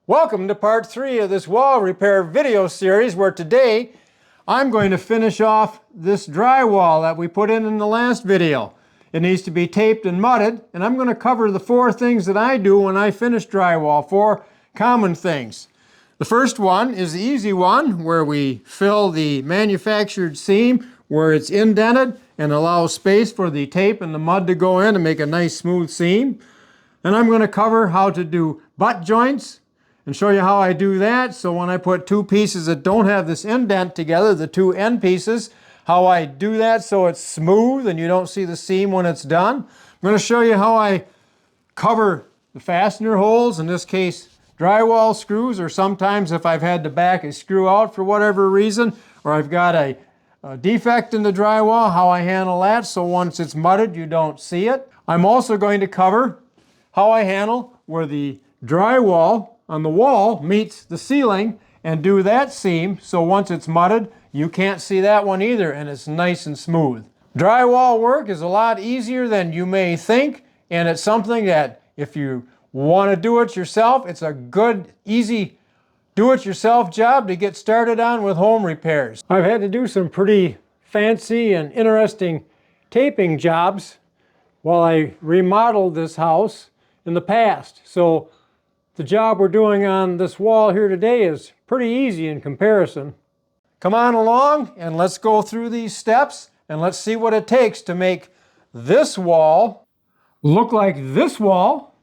Welcome to part 3 of this wall repair video series, where today I'm going to finish off this drywall that we put in the last video. It needs to be taped and mudded, and I'm going to cover the 4 things that I do when I finish drywall, 4 common things. The first one is the easy one, where we fill the manufactured seam where it's indented and allow space for the tape and the mud to go in and make a nice smooth seam. And I'm going to cover how to do butt joints and show you how I do that. So when I put 2 pieces that don't have this indent together, the 2 end pieces, how I do that so it's smooth and you don't see the seam when it's done. I'm going to show you how I cover the fastener holes, in this case drywall screws, or sometimes if I've had to back a screw out for whatever reason, or I've got a defect in the drywall, how I handle that so once it's mudded you don't see it. I'm also going to cover how I handle where the drywall on the wall meets the ceiling and do that seam so once it's mudded you can't see that one either and it's nice and smooth. Drywall work is a lot easier than you may think, and it's something that if you want to do it yourself, it's a good, easy do-it-yourself job to get started on with home repairs. I've had to do some pretty fancy and interesting taping jobs while I remodeled this house in the past. So the job we're doing on this wall here today is pretty easy in comparison. Come on along and let's go through these steps and let's see what it takes to make this wall look like this wall,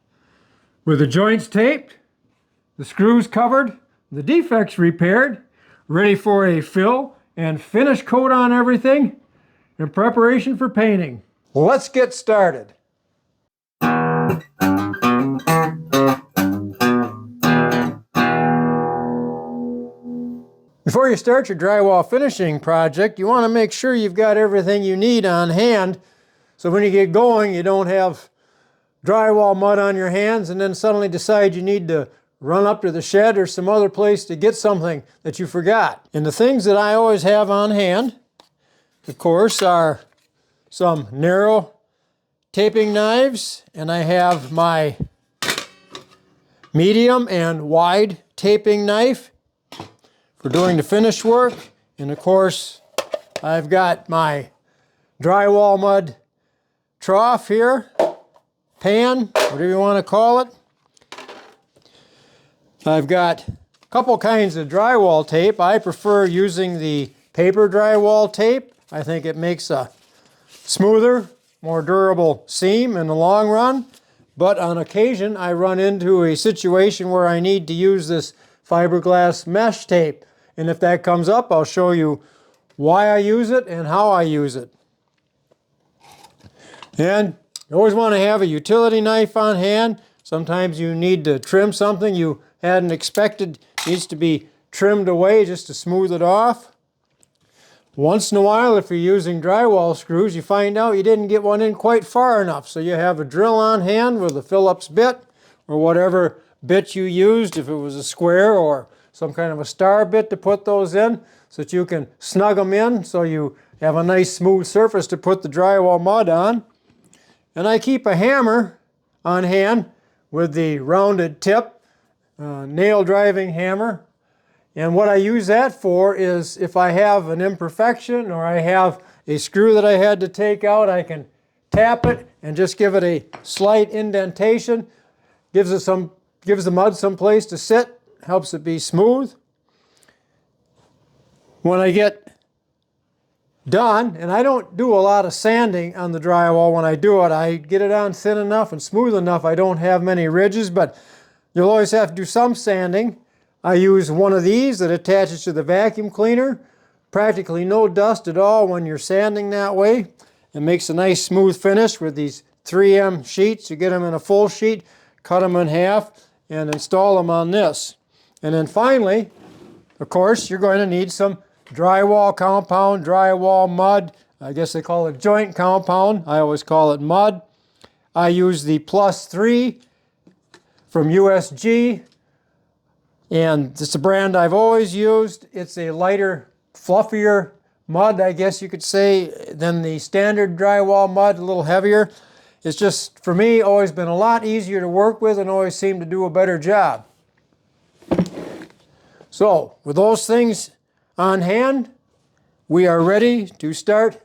with the joints taped, the screws covered, the defects repaired, ready for a fill and finish coat on everything in preparation for painting. Let's get started. Before you start your drywall finishing project, you want to make sure you've got everything you need on hand, so when you get going you don't have drywall mud on your hands and then suddenly decide you need to run up to the shed or some other place to get something that you forgot. And the things that I always have on hand, of course, are some narrow taping knives, and I have my medium and wide taping knife for doing the finish work. And of course I've got my drywall mud trough here, pan, whatever you want to call it. I've got a couple kinds of drywall tape. I prefer using the paper drywall tape. I think it makes a smoother, more durable seam in the long run. But on occasion I run into a situation where I need to use this fiberglass mesh tape. And if that comes up, I'll show you why I use it and how I use it. And you always want to have a utility knife on hand. Sometimes you need to trim something you hadn't expected, needs to be trimmed away just to smooth it off. Once in a while, if you're using drywall screws, you find out you didn't get one in quite far enough. So you have a drill on hand with a Phillips bit, or whatever bit you used, if it was a square or some kind of a star bit, to put those in so that you can snug them in so you have a nice smooth surface to put the drywall mud on. And I keep a hammer on hand with the rounded tip, nail driving hammer. And what I use that for is if I have an imperfection or I have a screw that I had to take out, I can tap it and just give it a slight indentation. Gives the mud some place to sit, helps it be smooth. When I get done, and I don't do a lot of sanding on the drywall when I do it, I get it on thin enough and smooth enough I don't have many ridges, but you'll always have to do some sanding. I use one of these that attaches to the vacuum cleaner. Practically no dust at all when you're sanding that way. It makes a nice smooth finish with these 3M sheets. You get them in a full sheet, cut them in half, and install them on this. And then finally, of course, you're going to need some drywall compound, drywall mud. I guess they call it joint compound. I always call it mud. I use the +3 from USG, and it's a brand I've always used. It's a lighter, fluffier mud, I guess you could say, than the standard drywall mud, a little heavier. It's just, for me, always been a lot easier to work with and always seemed to do a better job. So with those things on hand, we are ready to start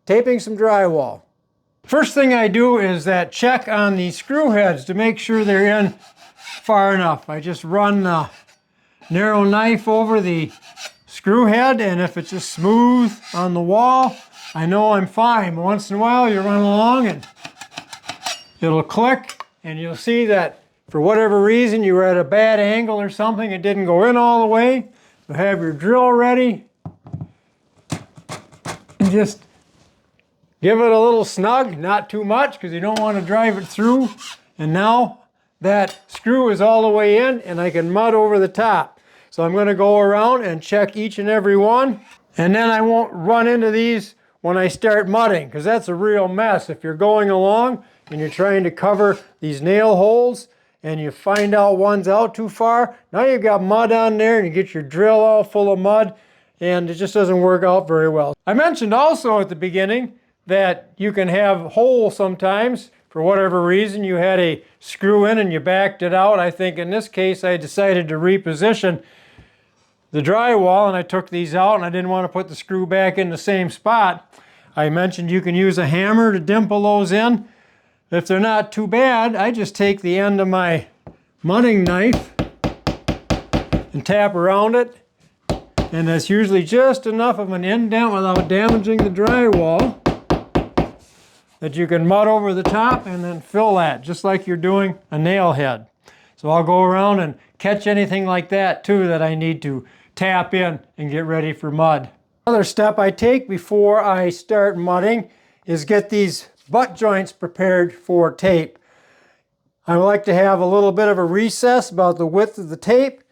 taping some drywall. First thing I do is that check on the screw heads to make sure they're in far enough. I just run the narrow knife over the screw head, and if it's just smooth on the wall, I know I'm fine. But once in a while you run along and it'll click, and you'll see that for whatever reason you were at a bad angle or something, it didn't go in all the way. So have your drill ready and just give it a little snug, not too much because you don't want to drive it through. And now that screw is all the way in and I can mud over the top. So I'm going to go around and check each and every one, and then I won't run into these when I start mudding, because that's a real mess. If you're going along and you're trying to cover these nail holes and you find out one's out too far, now you've got mud on there and you get your drill all full of mud and it just doesn't work out very well. I mentioned also at the beginning that you can have holes sometimes. For whatever reason, you had a screw in and you backed it out. I think in this case I decided to reposition the drywall and I took these out and I didn't want to put the screw back in the same spot. I mentioned you can use a hammer to dimple those in. If they're not too bad, I just take the end of my mudding knife and tap around it, and that's usually just enough of an indent without damaging the drywall that you can mud over the top and then fill that just like you're doing a nail head. So I'll go around and catch anything like that too that I need to tap in and get ready for mud. Another step I take before I start mudding is get these butt joints prepared for tape. I like to have a little bit of a recess about the width of the tape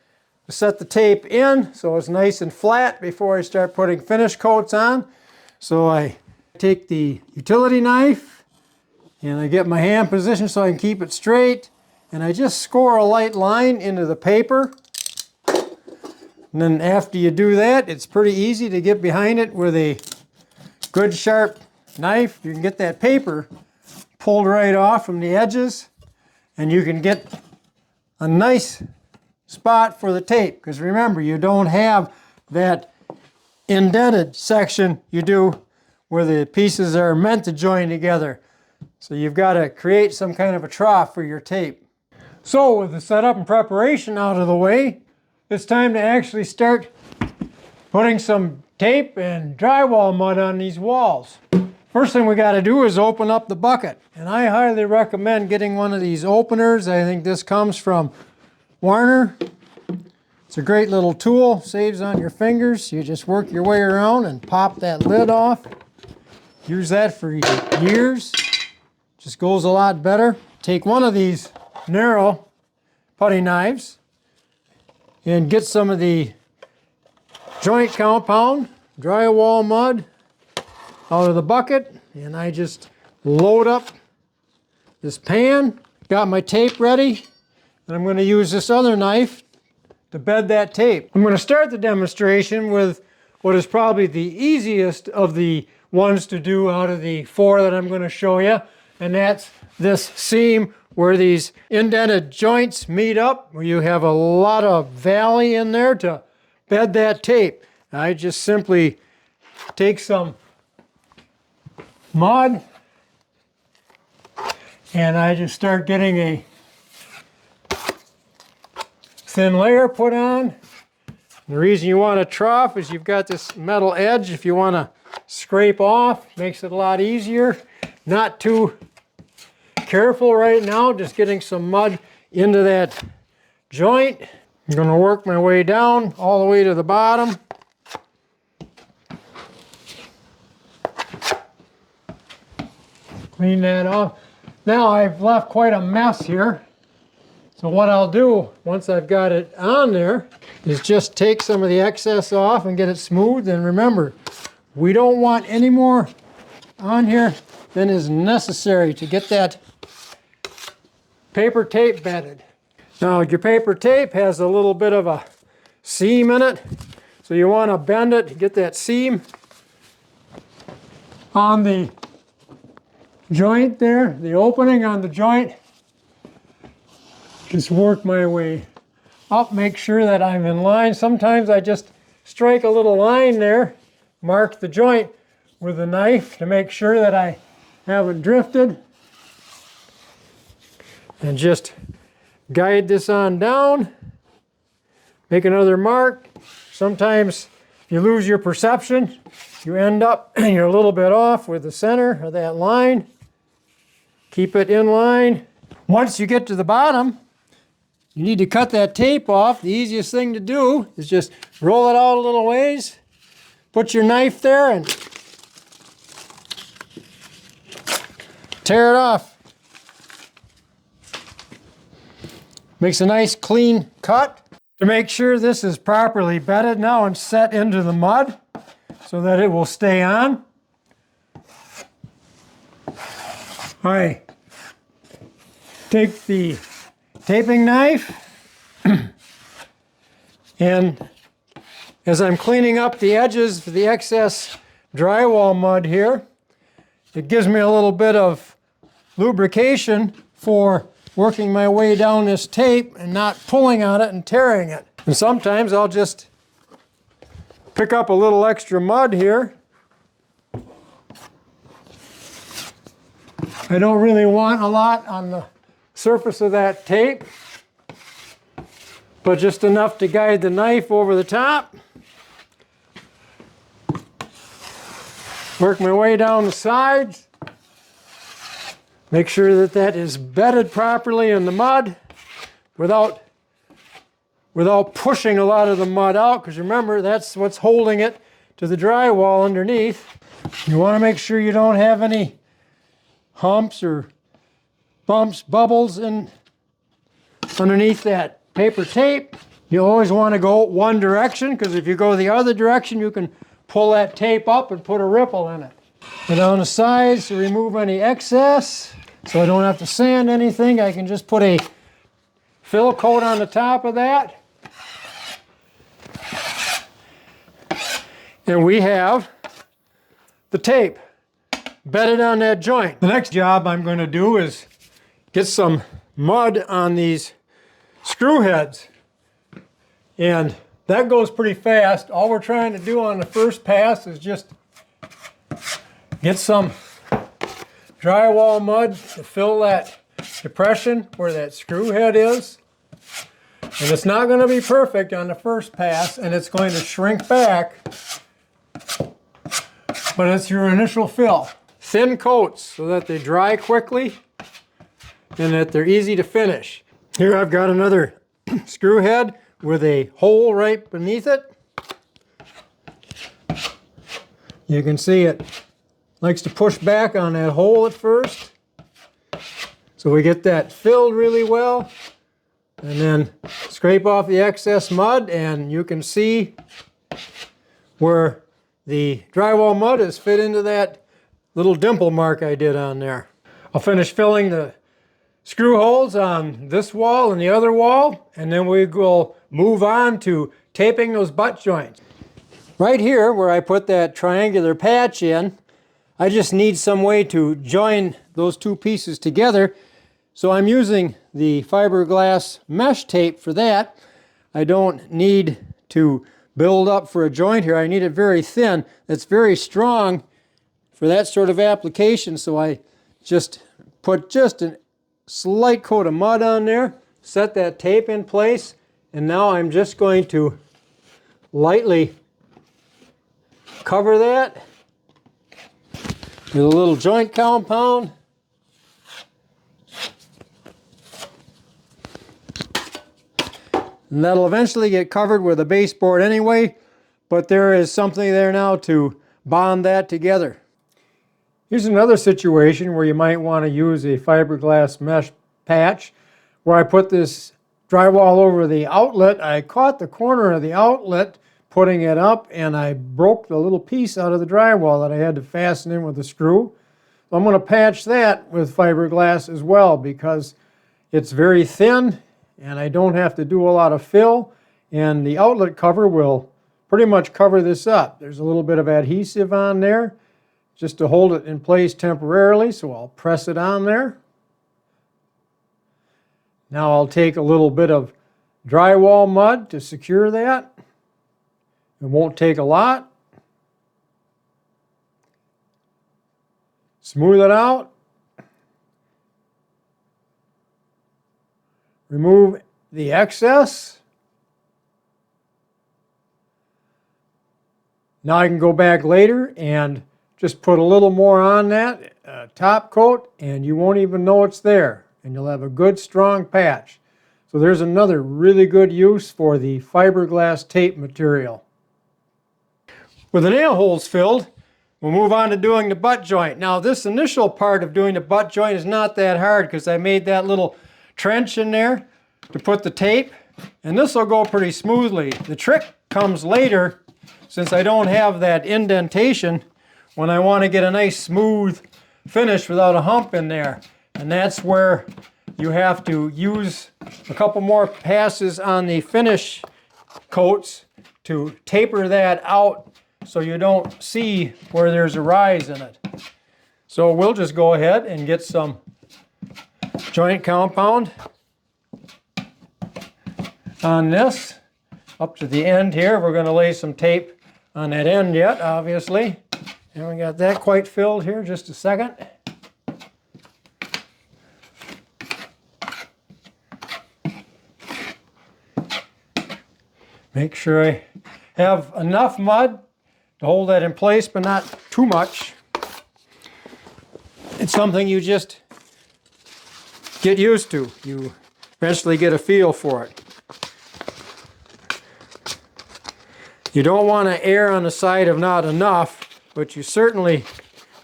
to set the tape in so it's nice and flat before I start putting finish coats on. So I take the utility knife and I get my hand positioned so I can keep it straight, and I just score a light line into the paper. And then after you do that, it's pretty easy to get behind it with a good sharp knife. You can get that paper pulled right off from the edges and you can get a nice spot for the tape, because remember, you don't have that indented section you do where the pieces are meant to join together. So you've got to create some kind of a trough for your tape. So with the setup and preparation out of the way, it's time to actually start putting some tape and drywall mud on these walls. First thing we got to do is open up the bucket. And I highly recommend getting one of these openers. I think this comes from Warner. It's a great little tool, saves on your fingers. You just work your way around and pop that lid off. Use that for years. Just goes a lot better. Take one of these narrow putty knives and get some of the joint compound, drywall mud out of the bucket, and I just load up this pan. Got my tape ready, and I'm going to use this other knife to bed that tape. I'm going to start the demonstration with what is probably the easiest of the ones to do out of the 4 that I'm going to show you, and that's this seam where these indented joints meet up, where you have a lot of valley in there to bed that tape. I just simply take some mud and I just start getting a thin layer put on. The reason you want a trough is you've got this metal edge. If you want to scrape off, makes it a lot easier. Not too careful right now, just getting some mud into that joint. I'm going to work my way down all the way to the bottom. Clean that off. Now I've left quite a mess here. So what I'll do once I've got it on there is just take some of the excess off and get it smooth. And remember, we don't want any more on here than is necessary to get that paper tape bedded. Now your paper tape has a little bit of a seam in it, so you want to bend it to get that seam on the joint there, the opening on the joint. Just work my way up, make sure that I'm in line. Sometimes I just strike a little line there, mark the joint with a knife to make sure that I haven't drifted, and just guide this on down, make another mark. Sometimes you lose your perception, you end up and you're a little bit off with the center of that line. Keep it in line. Once you get to the bottom, you need to cut that tape off. The easiest thing to do is just roll it out a little ways, put your knife there and tear it off. Makes a nice clean cut. To make sure this is properly bedded now and set into the mud so that it will stay on, I take the taping knife and as I'm cleaning up the edges for the excess drywall mud here, it gives me a little bit of lubrication for working my way down this tape and not pulling on it and tearing it. And sometimes I'll just pick up a little extra mud here. I don't really want a lot on the surface of that tape, but just enough to guide the knife over the top. Work my way down the sides. Make sure that that is bedded properly in the mud without pushing a lot of the mud out, because remember, that's what's holding it to the drywall underneath. You want to make sure you don't have any humps or bumps, bubbles underneath that paper tape. You always want to go one direction, because if you go the other direction, you can pull that tape up and put a ripple in it. And on the sides to remove any excess, so I don't have to sand anything. I can just put a fill coat on the top of that. And we have the tape bedded on that joint. The next job I'm going to do is get some mud on these screw heads. And that goes pretty fast. All we're trying to do on the first pass is just get some drywall mud to fill that depression where that screw head is. And it's not going to be perfect on the first pass, and it's going to shrink back, but it's your initial fill. Thin coats so that they dry quickly and that they're easy to finish. Here I've got another screw head with a hole right beneath it. You can see it likes to push back on that hole at first. So we get that filled really well, and then scrape off the excess mud, and you can see where the drywall mud is fit into that little dimple mark I did on there. I'll finish filling the screw holes on this wall and the other wall, and then we will move on to taping those butt joints. Right here where I put that triangular patch in, I just need some way to join those two pieces together. So I'm using the fiberglass mesh tape for that. I don't need to build up for a joint here. I need it very thin. It's very strong for that sort of application. So I just put just a slight coat of mud on there, set that tape in place, and now I'm just going to lightly cover that with a little joint compound. And that'll eventually get covered with a baseboard anyway, but there is something there now to bond that together. Here's another situation where you might want to use a fiberglass mesh patch. Where I put this drywall over the outlet, I caught the corner of the outlet putting it up, and I broke the little piece out of the drywall that I had to fasten in with a screw. So I'm going to patch that with fiberglass as well, because it's very thin and I don't have to do a lot of fill, and the outlet cover will pretty much cover this up. There's a little bit of adhesive on there just to hold it in place temporarily, so I'll press it on there. Now I'll take a little bit of drywall mud to secure that. It won't take a lot. Smooth it out. Remove the excess. Now I can go back later and just put a little more on that top coat, and you won't even know it's there, and you'll have a good strong patch. So there's another really good use for the fiberglass tape material. With the nail holes filled, we'll move on to doing the butt joint. Now this initial part of doing the butt joint is not that hard because I made that little trench in there to put the tape, and this will go pretty smoothly. The trick comes later, since I don't have that indentation, when I want to get a nice smooth finish without a hump in there. And that's where you have to use a couple more passes on the finish coats to taper that out so you don't see where there's a rise in it. So we'll just go ahead and get some joint compound on this up to the end here. We're going to lay some tape on that end yet, obviously. And we got that quite filled here. Just a second. Make sure I have enough mud to hold that in place, but not too much. It's something you just get used to. You eventually get a feel for it. You don't want to err on the side of not enough, but you certainly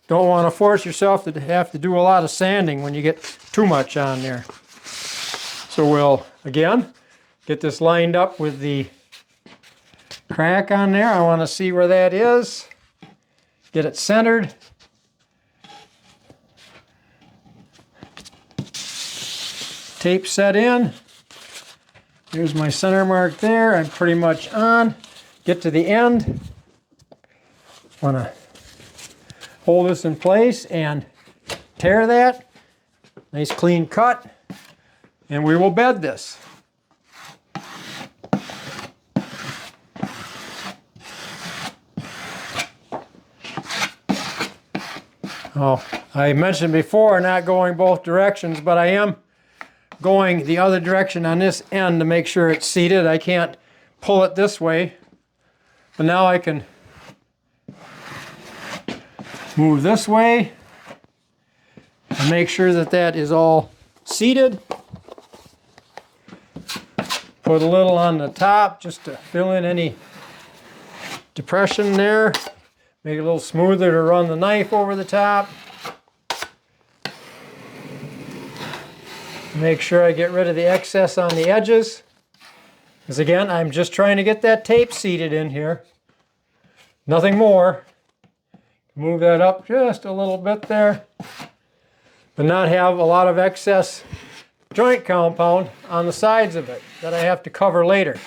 don't want to force yourself to have to do a lot of sanding when you get too much on there. So we'll, again, get this lined up with the crack on there. I want to see where that is. Get it centered. Tape set in. Here's my center mark there. I'm pretty much on. Get to the end. Want to hold this in place and tear that. Nice clean cut. And we will bed this. Oh, I mentioned before not going both directions, but I am going the other direction on this end to make sure it's seated. I can't pull it this way. But now I can move this way and make sure that that is all seated. Put a little on the top just to fill in any depression there. Make it a little smoother to run the knife over the top. Make sure I get rid of the excess on the edges. Because again, I'm just trying to get that tape seated in here. Nothing more. Move that up just a little bit there. But not have a lot of excess joint compound on the sides of it that I have to cover later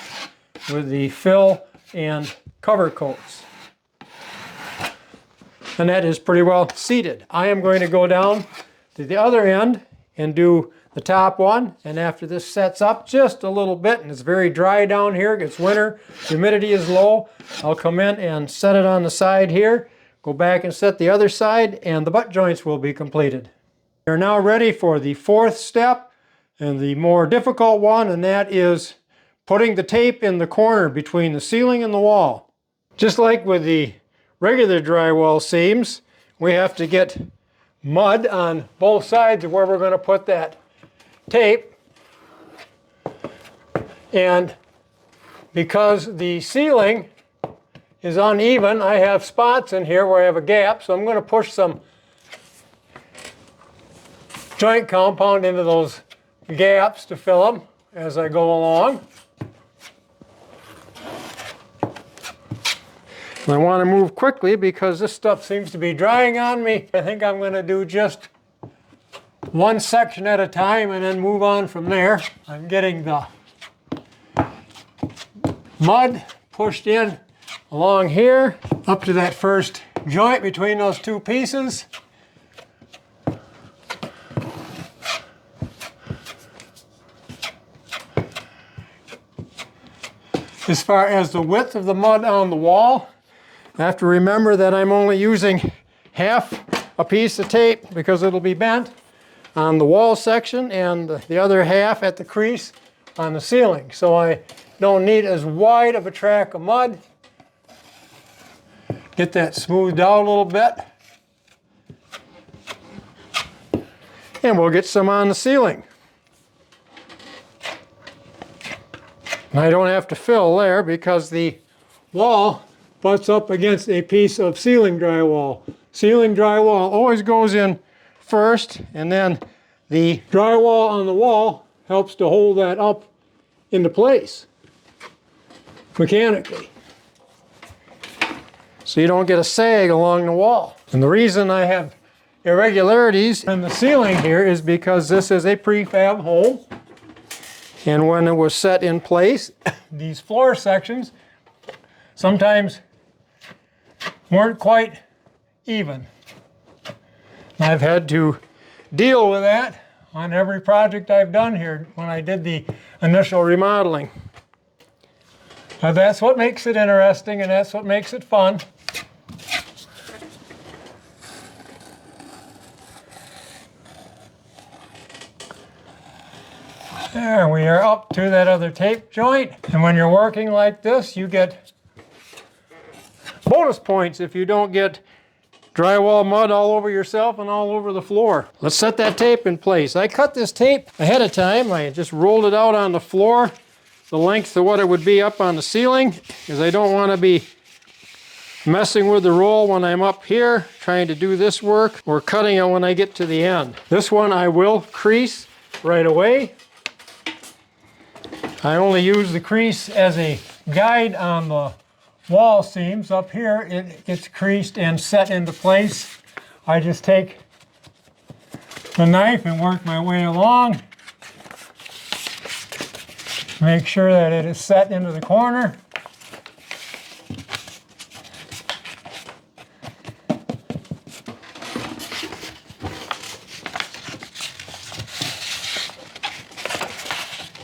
with the fill and cover coats. And that is pretty well seated. I am going to go down to the other end and do the top one, and after this sets up just a little bit, and it's very dry down here, it's winter, humidity is low, I'll come in and set it on the side here, go back and set the other side, and the butt joints will be completed. We're now ready for the fourth step, and the more difficult one, and that is putting the tape in the corner between the ceiling and the wall. Just like with the regular drywall seams, we have to get mud on both sides of where we're going to put that tape, and because the ceiling is uneven, I have spots in here where I have a gap, so I'm going to push some joint compound into those gaps to fill them as I go along. I want to move quickly because this stuff seems to be drying on me. I think I'm going to do just one section at a time and then move on from there. I'm getting the mud pushed in along here up to that first joint between those two pieces. As far as the width of the mud on the wall, I have to remember that I'm only using half a piece of tape because it'll be bent on the wall section and the other half at the crease on the ceiling. So I don't need as wide of a track of mud. Get that smoothed out a little bit. And we'll get some on the ceiling. And I don't have to fill there because the wall butts up against a piece of ceiling drywall. Ceiling drywall always goes in first, and then the drywall on the wall helps to hold that up into place mechanically, so you don't get a sag along the wall. And the reason I have irregularities in the ceiling here is because this is a prefab home, and when it was set in place, these floor sections sometimes weren't quite even. I've had to deal with that on every project I've done here when I did the initial remodeling. Now that's what makes it interesting, and that's what makes it fun. There, we are up to that other tape joint. And when you're working like this, you get bonus points if you don't get drywall mud all over yourself and all over the floor. Let's set that tape in place. I cut this tape ahead of time. I just rolled it out on the floor, the length of what it would be up on the ceiling, because I don't want to be messing with the roll when I'm up here trying to do this work, or cutting it when I get to the end. This one I will crease right away. I only use the crease as a guide on the wall seams. Up here it gets creased and set into place. I just take the knife and work my way along. Make sure that it is set into the corner.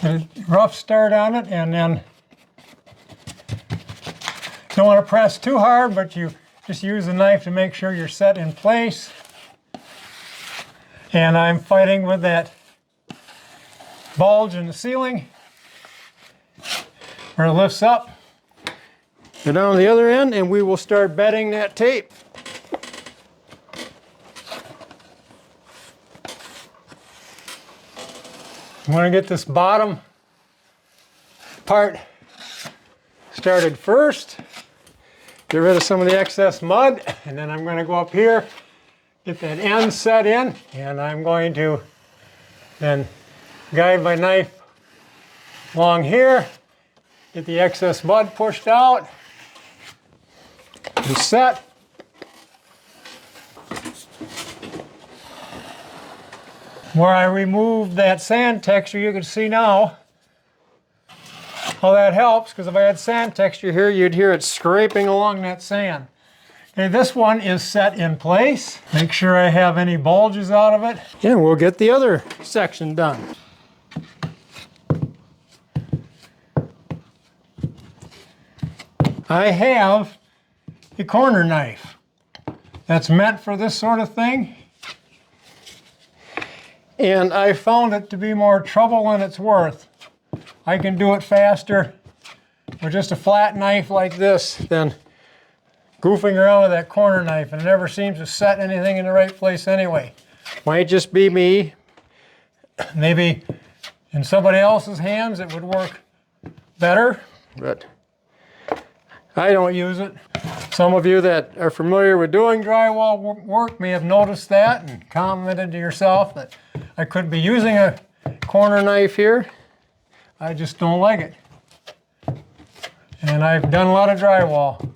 A rough start on it, and then don't want to press too hard, but you just use the knife to make sure you're set in place. And I'm fighting with that bulge in the ceiling where it lifts up. Go down the other end, and we will start bedding that tape. I'm going to get this bottom part started first. Get rid of some of the excess mud, and then I'm going to go up here, get that end set in, and I'm going to then guide my knife along here, get the excess mud pushed out, and set. Where I removed that sand texture, you can see now how that helps, because if I had sand texture here, you'd hear it scraping along that sand. Okay, this one is set in place. Make sure I have any bulges out of it. And we'll get the other section done. I have a corner knife that's meant for this sort of thing. And I found it to be more trouble than it's worth. I can do it faster with just a flat knife like this than goofing around with that corner knife, and it never seems to set anything in the right place anyway. Might just be me. Maybe in somebody else's hands it would work better, but I don't use it. Some of you that are familiar with doing drywall work may have noticed that and commented to yourself that I could be using a corner knife here. I just don't like it. And I've done a lot of drywall.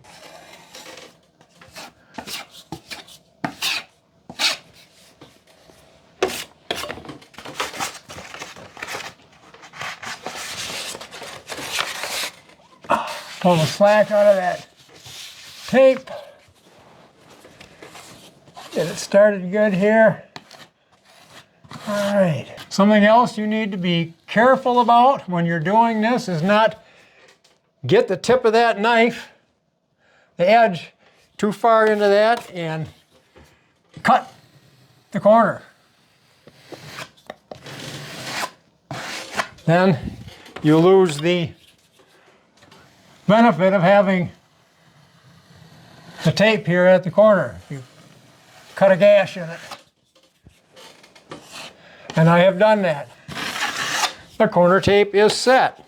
Pull the slack out of that tape. Get it started good here. All right. Something else you need to be careful about when you're doing this is not get the tip of that knife, the edge, too far into that and cut the corner. Then you lose the benefit of having the tape here at the corner. You cut a gash in it. And I have done that. The corner tape is set.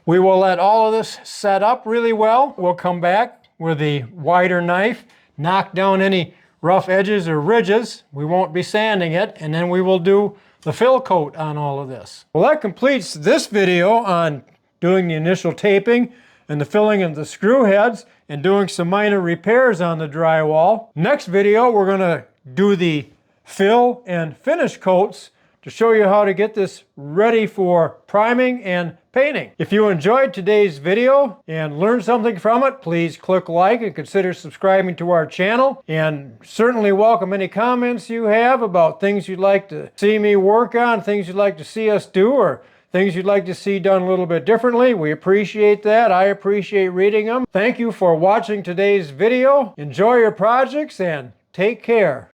We will let all of this set up really well. We'll come back with a wider knife, knock down any rough edges or ridges. We won't be sanding it, and then we will do the fill coat on all of this. Well, that completes this video on doing the initial taping and the filling of the screw heads and doing some minor repairs on the drywall. Next video, we're going to do the fill and finish coats to show you how to get this ready for priming and painting. If you enjoyed today's video and learned something from it, please click like and consider subscribing to our channel. And certainly welcome any comments you have about things you'd like to see me work on, things you'd like to see us do, or things you'd like to see done a little bit differently. We appreciate that. I appreciate reading them. Thank you for watching today's video. Enjoy your projects and take care.